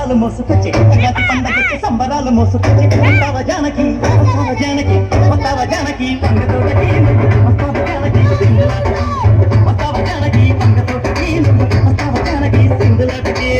సంబరాలు మోసుకొచ్చి సంగతి పండగొచ్చి సంబరాలు మోసుకొచ్చి వస్తావ జానకి వస్తావ జానకి వస్తావ జానకి పంగతోటకి వస్తావ జానకి వస్తావ జానకి పంగతోటకి వస్తావ జానకి సింధులాటకి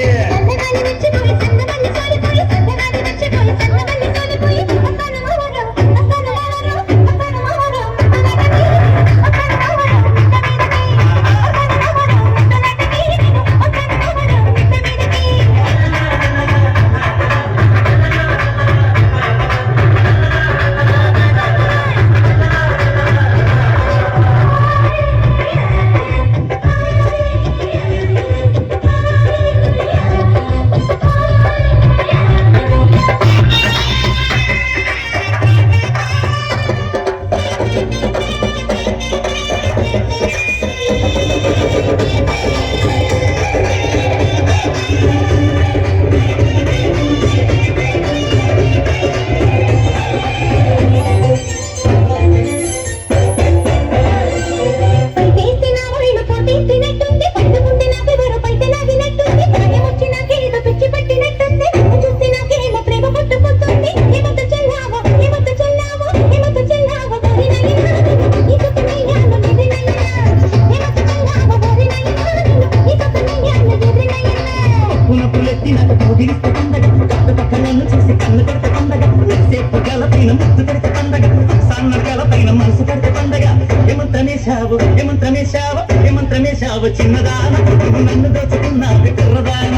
చిన్నదాన నువ్వు నన్ను దోచుకున్నావు కుర్రదాన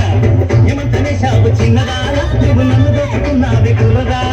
ఏమంతనేశావు చిన్నదాన నువ్వు నన్ను దోచుకున్నావు కుర్రదాన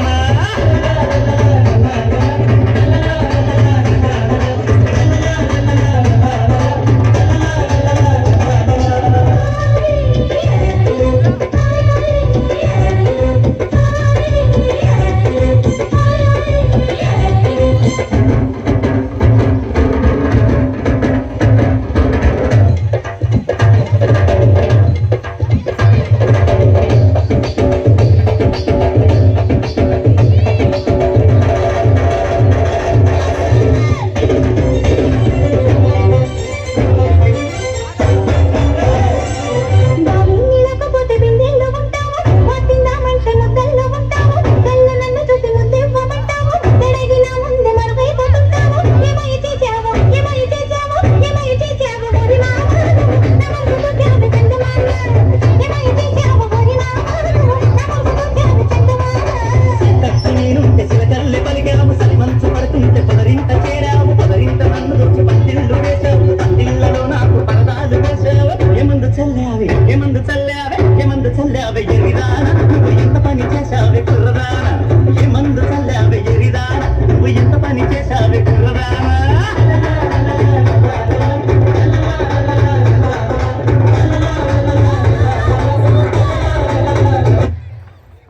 ఎంత పని చేశావే కుర్రదాన